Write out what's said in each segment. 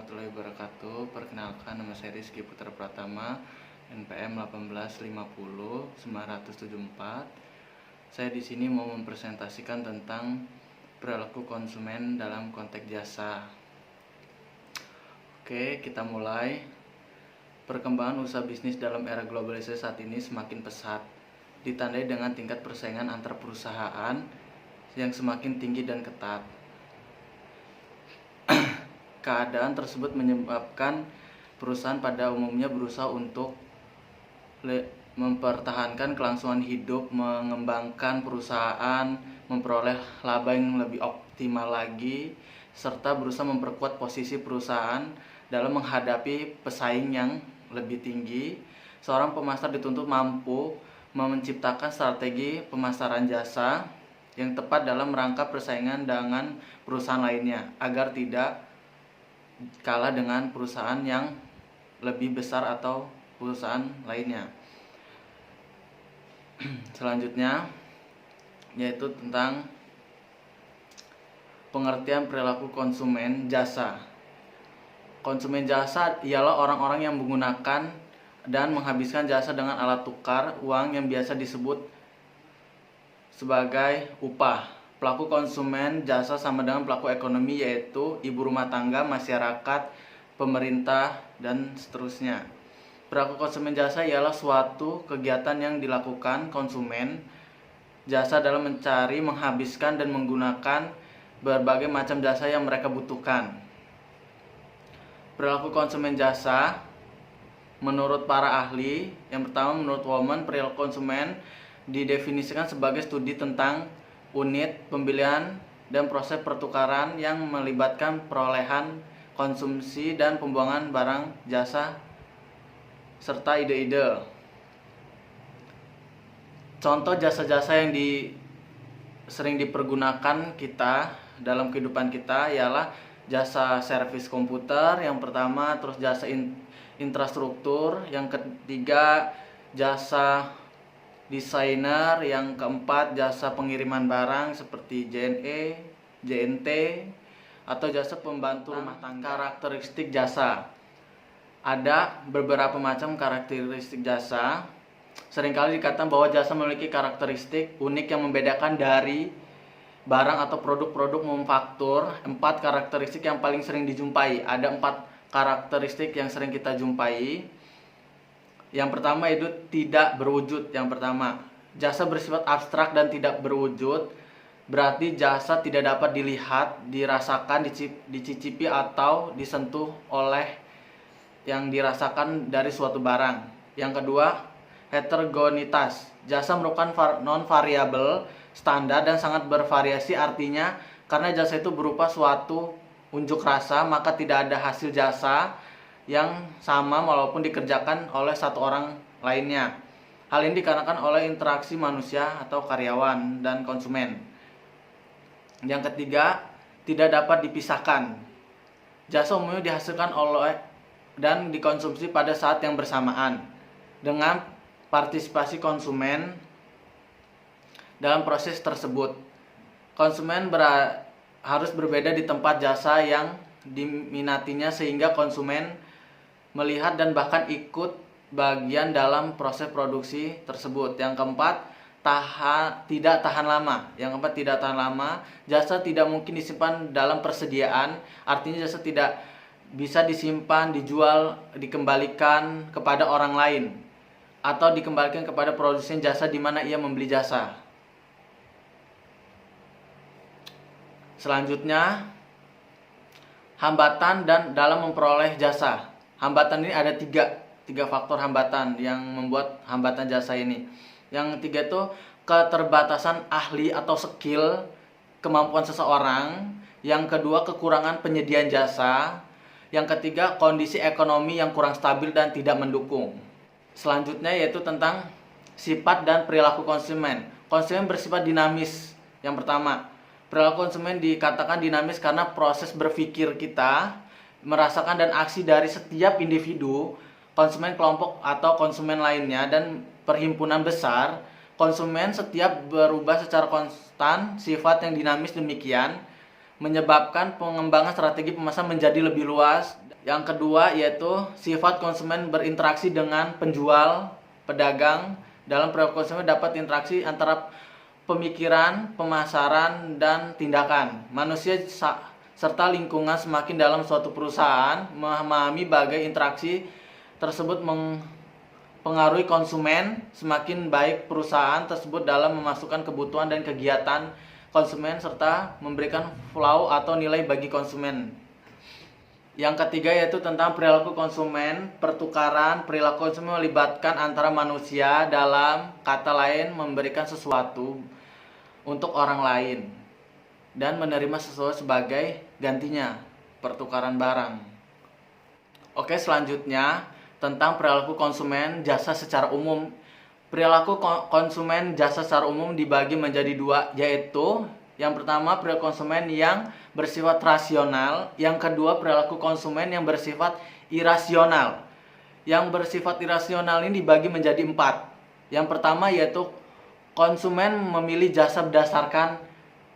warahmatullahi wabarakatuh. Perkenalkan, nama saya Rizky Putra Pratama, NPM 1850974. Saya di sini mau mempresentasikan tentang perilaku konsumen dalam konteks jasa. Oke, kita mulai. Perkembangan usaha bisnis dalam era globalisasi saat ini semakin pesat, ditandai dengan tingkat persaingan antar perusahaan yang semakin tinggi dan ketat. Keadaan tersebut menyebabkan perusahaan pada umumnya berusaha untuk mempertahankan kelangsungan hidup, mengembangkan perusahaan, memperoleh laba yang lebih optimal lagi, serta berusaha memperkuat posisi perusahaan dalam menghadapi pesaing yang lebih tinggi. Seorang pemasar dituntut mampu menciptakan strategi pemasaran jasa yang tepat dalam rangka persaingan dengan perusahaan lainnya agar tidak kalah dengan perusahaan yang lebih besar atau perusahaan lainnya. Selanjutnya yaitu tentang pengertian perilaku konsumen jasa. Konsumen jasa ialah orang-orang yang menggunakan dan menghabiskan jasa dengan alat tukar uang yang biasa disebut sebagai upah. Pelaku konsumen jasa sama dengan pelaku ekonomi, yaitu ibu rumah tangga, masyarakat, pemerintah, dan seterusnya. Pelaku konsumen jasa ialah suatu kegiatan yang dilakukan konsumen jasa dalam mencari, menghabiskan, dan menggunakan berbagai macam jasa yang mereka butuhkan. Perilaku konsumen jasa menurut para ahli, yang pertama menurut Women, perilaku konsumen didefinisikan sebagai studi tentang unit pembelian dan proses pertukaran yang melibatkan perolehan, konsumsi, dan pembuangan barang jasa serta ide-ide. Contoh jasa-jasa yang sering dipergunakan kita dalam kehidupan kita ialah jasa servis komputer yang pertama, terus jasa infrastruktur, yang ketiga jasa desainer, yang keempat jasa pengiriman barang seperti JNE, JNT, atau jasa pembantu rumah tangga. Karakteristik jasa. Ada beberapa macam karakteristik jasa. Seringkali dikatakan bahwa jasa memiliki karakteristik unik yang membedakan dari barang atau produk-produk manufaktur. 4 karakteristik yang paling sering dijumpai. Ada 4 karakteristik yang sering kita jumpai. Yang pertama itu tidak berwujud. Yang pertama, jasa bersifat abstrak dan tidak berwujud. Berarti jasa tidak dapat dilihat, dirasakan, dicicipi atau disentuh oleh yang dirasakan dari suatu barang. Yang kedua, heterogenitas. Jasa merupakan non-variabel, standar, dan sangat bervariasi. Artinya, karena jasa itu berupa suatu unjuk rasa, maka tidak ada hasil jasa yang sama walaupun dikerjakan oleh satu orang lainnya. Hal ini dikarenakan oleh interaksi manusia atau karyawan dan konsumen. Yang ketiga, tidak dapat dipisahkan. Jasa umumnya dihasilkan oleh dan dikonsumsi pada saat yang bersamaan dengan partisipasi konsumen dalam proses tersebut. Konsumen harus berbeda di tempat jasa yang diminatinya sehingga konsumen melihat dan bahkan ikut bagian dalam proses produksi tersebut. Yang keempat, tidak tahan lama. Yang keempat, tidak tahan lama. Jasa tidak mungkin disimpan dalam persediaan. Artinya jasa tidak bisa disimpan, dijual, dikembalikan kepada orang lain atau dikembalikan kepada produsen jasa di mana ia membeli jasa. Selanjutnya, hambatan dan dalam memperoleh jasa. Hambatan ini ada tiga faktor hambatan yang membuat hambatan jasa ini. Yang tiga itu keterbatasan ahli atau skill, kemampuan seseorang. Yang kedua, kekurangan penyediaan jasa. Yang ketiga, kondisi ekonomi yang kurang stabil dan tidak mendukung. Selanjutnya yaitu tentang sifat dan perilaku konsumen. Konsumen bersifat dinamis. Yang pertama, perilaku konsumen dikatakan dinamis karena proses berpikir kita, merasakan, dan aksi dari setiap individu, konsumen, kelompok, atau konsumen lainnya, dan perhimpunan besar. Konsumen setiap berubah secara konstan. Sifat yang dinamis demikian menyebabkan pengembangan strategi pemasaran menjadi lebih luas. Yang kedua yaitu sifat konsumen berinteraksi dengan penjual, pedagang. Dalam perilaku konsumen dapat interaksi antara pemikiran, pemasaran, dan tindakan. Manusia serta lingkungan semakin dalam suatu perusahaan memahami bagai interaksi tersebut mempengaruhi konsumen. Semakin baik perusahaan tersebut dalam memasukkan kebutuhan dan kegiatan konsumen serta memberikan flow atau nilai bagi konsumen. Yang ketiga yaitu tentang perilaku konsumen. Pertukaran perilaku konsumen melibatkan antara manusia, dalam kata lain memberikan sesuatu untuk orang lain dan menerima sesuatu sebagai gantinya, pertukaran barang. Oke, selanjutnya tentang perilaku konsumen jasa secara umum. Perilaku konsumen jasa secara umum dibagi menjadi dua, yaitu yang pertama perilaku konsumen yang bersifat rasional, yang kedua perilaku konsumen yang bersifat irasional. Yang bersifat irasional ini dibagi menjadi 4. Yang pertama yaitu konsumen memilih jasa berdasarkan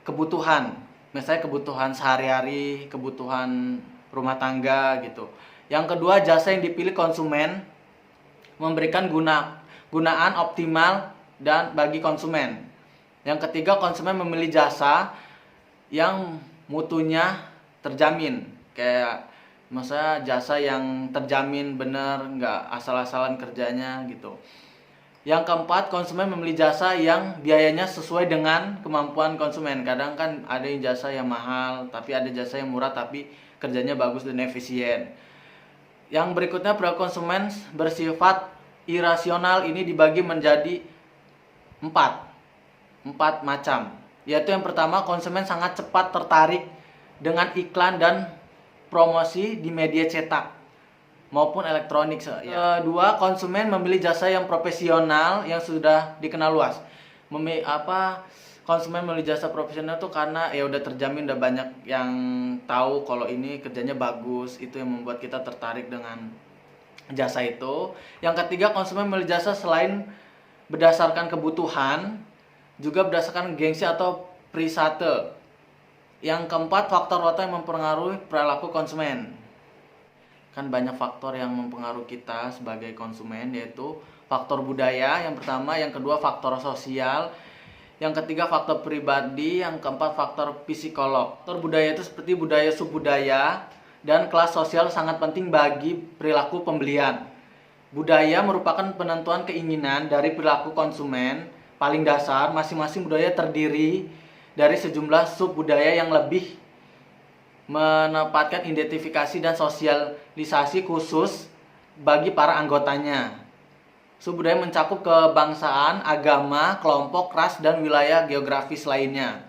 kebutuhan, misalnya kebutuhan sehari-hari, kebutuhan rumah tangga gitu. Yang kedua, jasa yang dipilih konsumen memberikan gunaan optimal dan bagi konsumen. Yang ketiga, konsumen memilih jasa yang mutunya terjamin, kayak misalnya jasa yang terjamin bener, nggak asal-asalan kerjanya gitu. Yang keempat, konsumen memilih jasa yang biayanya sesuai dengan kemampuan konsumen. Kadang kan ada yang jasa yang mahal, tapi ada jasa yang murah tapi kerjanya bagus dan efisien. Yang berikutnya, perilaku konsumen bersifat irasional ini dibagi menjadi 4 macam. Yaitu yang pertama, konsumen sangat cepat tertarik dengan iklan dan promosi di media cetak maupun elektronik. Kedua, konsumen memilih jasa yang profesional yang sudah dikenal luas. Konsumen memilih jasa profesional itu karena ya udah terjamin, udah banyak yang tahu kalau ini kerjanya bagus, itu yang membuat kita tertarik dengan jasa itu. Yang ketiga, konsumen memilih jasa selain berdasarkan kebutuhan, juga berdasarkan gengsi atau prisate. Yang keempat, faktor-faktor yang mempengaruhi perilaku konsumen. Kan banyak faktor yang mempengaruhi kita sebagai konsumen, yaitu faktor budaya yang pertama, yang kedua faktor sosial, yang ketiga faktor pribadi, yang keempat faktor psikolog. Faktor budaya itu seperti budaya, subbudaya, dan kelas sosial sangat penting bagi perilaku pembelian. Budaya merupakan penentuan keinginan dari perilaku konsumen. Paling dasar, masing-masing budaya terdiri dari sejumlah sub budaya yang lebih menempatkan identifikasi dan sosialisasi khusus bagi para anggotanya. Sub budaya mencakup kebangsaan, agama, kelompok, ras, dan wilayah geografis lainnya.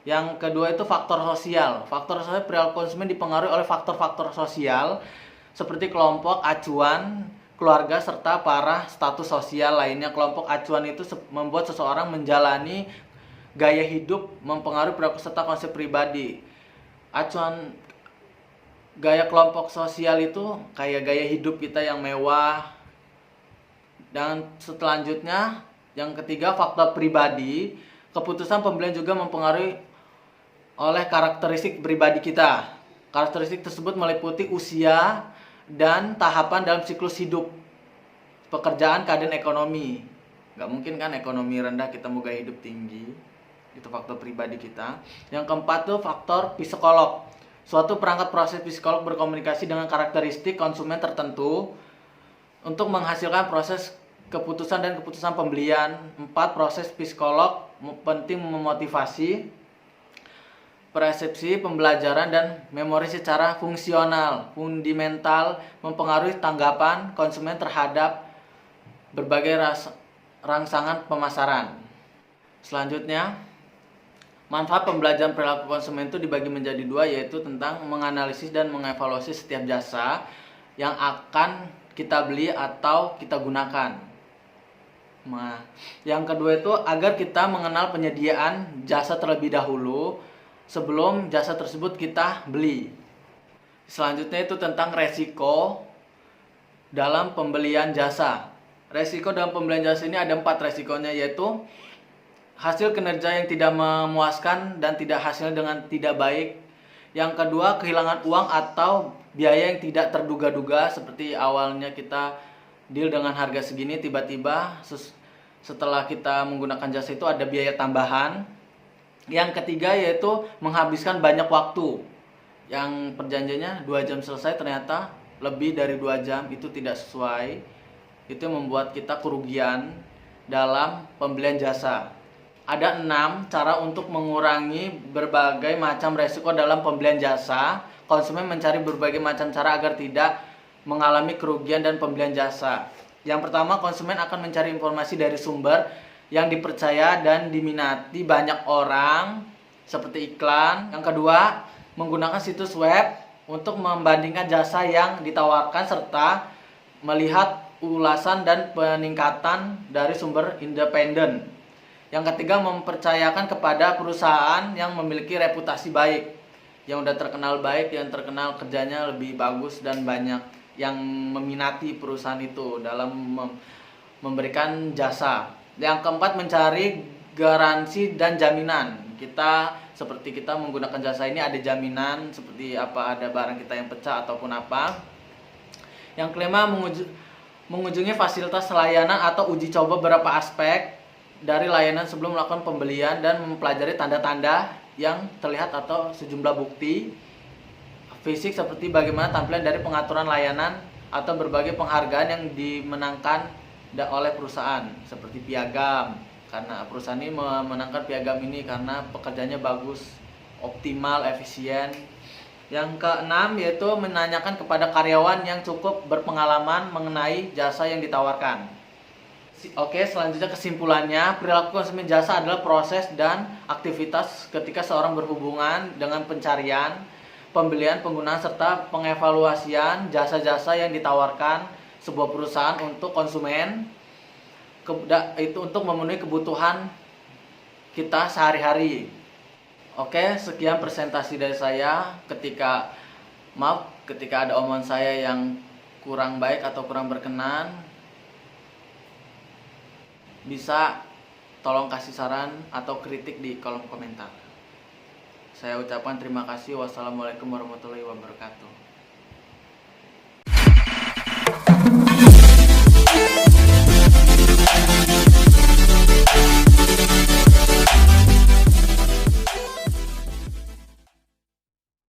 Yang kedua itu faktor sosial. Faktor sosial, perilaku konsumen dipengaruhi oleh faktor-faktor sosial seperti kelompok acuan, keluarga, serta para status sosial lainnya. Kelompok acuan itu membuat seseorang menjalani gaya hidup mempengaruhi perilaku serta konsep pribadi. Acuan gaya kelompok sosial itu kayak gaya hidup kita yang mewah. Dan selanjutnya, yang ketiga faktor pribadi. Keputusan pembelian juga mempengaruhi oleh karakteristik pribadi kita. Karakteristik tersebut meliputi usia dan tahapan dalam siklus hidup, pekerjaan, keadaan ekonomi. Gak mungkin kan ekonomi rendah kita mau gaya hidup tinggi. Itu faktor pribadi kita. Yang keempat tuh faktor psikolog. Suatu perangkat proses psikolog berkomunikasi dengan karakteristik konsumen tertentu untuk menghasilkan proses keputusan dan keputusan pembelian. 4. Proses psikolog penting memotivasi persepsi, pembelajaran, dan memori secara fungsional, fundamental, mempengaruhi tanggapan konsumen terhadap berbagai rangsangan pemasaran. Selanjutnya, manfaat pembelajaran perilaku konsumen itu dibagi menjadi 2, yaitu tentang menganalisis dan mengevaluasi setiap jasa yang akan kita beli atau kita gunakan. Nah, yang kedua itu agar kita mengenal penyediaan jasa terlebih dahulu sebelum jasa tersebut kita beli. Selanjutnya itu tentang resiko dalam pembelian jasa. Resiko dalam pembelian jasa ini ada 4 resikonya, yaitu hasil kinerja yang tidak memuaskan dan tidak hasil dengan tidak baik. Yang kedua, kehilangan uang atau biaya yang tidak terduga-duga, seperti awalnya kita deal dengan harga segini, tiba-tiba setelah kita menggunakan jasa itu ada biaya tambahan. Yang ketiga yaitu menghabiskan banyak waktu. Yang perjanjiannya 2 jam selesai, ternyata lebih dari 2 jam, itu tidak sesuai. Itu membuat kita kerugian dalam pembelian jasa. Ada 6 cara untuk mengurangi berbagai macam resiko dalam pembelian jasa. Konsumen mencari berbagai macam cara agar tidak mengalami kerugian dan pembelian jasa. Yang pertama, konsumen akan mencari informasi dari sumber yang dipercaya dan diminati banyak orang, seperti iklan. Yang kedua, menggunakan situs web untuk membandingkan jasa yang ditawarkan serta melihat ulasan dan peningkatan dari sumber independen. Yang ketiga, mempercayakan kepada perusahaan yang memiliki reputasi baik, yang udah terkenal baik, yang terkenal kerjanya lebih bagus dan banyak yang meminati perusahaan itu dalam memberikan jasa. Yang keempat, mencari garansi dan jaminan. Seperti kita menggunakan jasa ini ada jaminan, seperti apa, ada barang kita yang pecah ataupun apa. Yang kelima, mengunjungi fasilitas layanan atau uji coba beberapa aspek dari layanan sebelum melakukan pembelian dan mempelajari tanda-tanda yang terlihat atau sejumlah bukti fisik seperti bagaimana tampilan dari pengaturan layanan atau berbagai penghargaan yang dimenangkan oleh perusahaan, seperti piagam, karena perusahaan ini memenangkan piagam ini karena pekerjaannya bagus, optimal, efisien. Yang keenam yaitu menanyakan kepada karyawan yang cukup berpengalaman mengenai jasa yang ditawarkan. Oke, selanjutnya kesimpulannya, perilaku konsumen jasa adalah proses dan aktivitas ketika seorang berhubungan dengan pencarian, pembelian, penggunaan, serta pengevaluasian jasa-jasa yang ditawarkan sebuah perusahaan untuk konsumen, itu untuk memenuhi kebutuhan kita sehari-hari. Oke, sekian presentasi dari saya. Ketika ada omongan saya yang kurang baik atau kurang berkenan, bisa tolong kasih saran atau kritik di kolom komentar. Saya ucapkan terima kasih. Wassalamualaikum warahmatullahi wabarakatuh.